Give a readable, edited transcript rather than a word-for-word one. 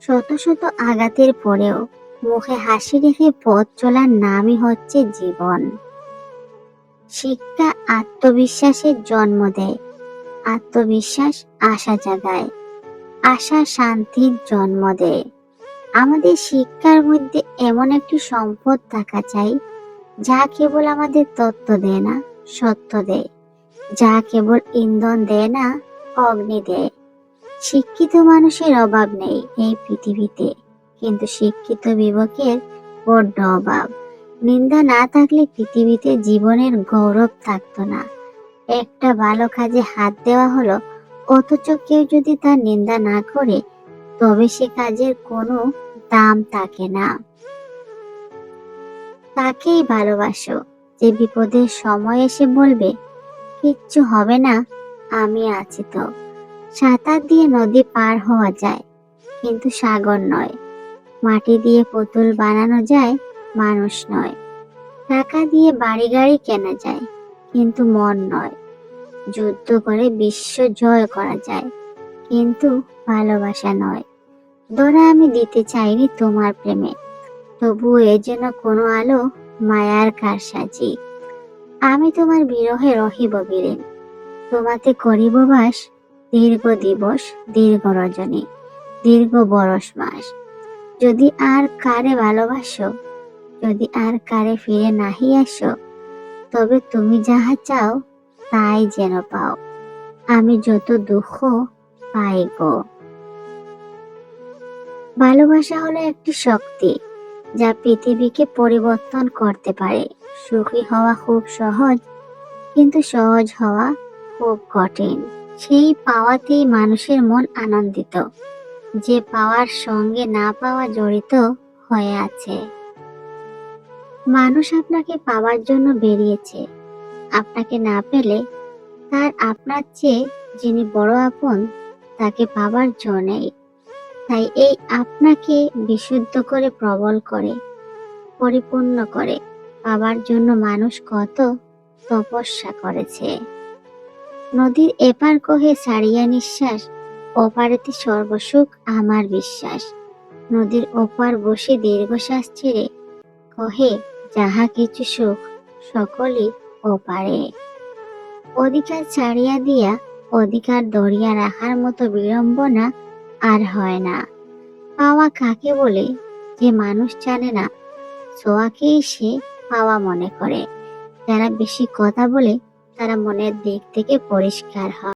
শত শত আঘাতের পরেও মুখে হাসি রেখে পথ চলার নামই হচ্ছে জীবন। শিক্ষা আত্মবিশ্বাসের জন্ম দেয়, আত্মবিশ্বাস আশা জাগায়, আশা শান্তির জন্ম দেয়। আমাদের শিক্ষার মধ্যে এমন একটি সম্পদ থাকা চাই যা কেবল আমাদের তত্ত্ব দেয় না, সত্য দেয়, যা কেবল ইন্ধন দেয় না, অগ্নি দেয়। শিক্ষিত মানুষের অভাব নেই এই পৃথিবীতে, কিন্তু শিক্ষিত বিবেকের বড্ড অভাব। নিন্দা না থাকলে পৃথিবীতে জীবনের গৌরব থাকতো না। একটা ভালো কাজে হাত দেওয়া হলো, অথচ কেউ যদি তার নিন্দা না করে, তবে সে কাজের কোনো দাম থাকে না। তাকেই ভালোবাসো যে বিপদের সময় এসে বলবে, কিচ্ছু হবে না, আমি আছি তো। সাঁতার দিয়ে নদী পার হওয়া যায়, কিন্তু সাগর নয়। মাটি দিয়ে পুতুল বানানো যায়, মানুষ নয়। টাকা দিয়ে বাড়ি গাড়ি কেনা যায়, কিন্তু মন নয়। যুদ্ধ করে বিশ্ব জয় করা যায়, কিন্তু ভালোবাসা নয়। ধরা আমি দিতে চাইনি তোমার প্রেমে, তবু এ যেন কোনো আলো মায়ার কারসাজি। আমি তোমার বিরহে রহিব বিলীন, তোমাতে করিব বাস দীর্ঘ দিবস, দীর্ঘ রজনী, দীর্ঘ বরষ মাস। যদি আর কারে ভালোবাসো, যদি আর কারে ফিরে নাহি আসো, তবে তুমি যাহা চাও তাই যেন পাও, আমি যত দুঃখ পাই গো। ভালোবাসা হলো একটি শক্তি যা পৃথিবীকে পরিবর্তন করতে পারে। সুখী হওয়া খুব সহজ, কিন্তু সহজ হওয়া খুব কঠিন। সেই পাওয়াতেই মানুষের মন আনন্দিত, যে পাওয়ার সঙ্গে না পাওয়া জড়িত হয়ে আছে। মানুষ আপনাকে পাওয়ার জন্য বেরিয়েছে, আপনাকে না পেলে তার আপনার চেয়ে যিনি বড় আপন তাকে পাওয়ার জো নেই। তাই এই আপনাকে বিশুদ্ধ করে, প্রবল করে, পরিপূর্ণ করে পাওয়ার জন্য মানুষ কত তপস্যা করেছে। নদীর এপার কহে ছাড়িয়া নিঃশ্বাস, ওপারেতে সর্বসুখ আমার বিশ্বাস। নদীর ওপার বসে দীর্ঘশ্বাস ছেড়ে কহে, যাহা কিছু সুখ সকলই ওপারে। অধিকার ছাড়িয়া দিয়া অধিকার ধরিয়া রাখার মতো বিড়ম্বনা আর হয় না। পাওয়া কাকে বলে যে মানুষ জানে না, ছোঁয়াকেই সে পাওয়া মনে করে। যারা বেশি কথা বলে তারা মনের দিক থেকে পরিষ্কার হয়।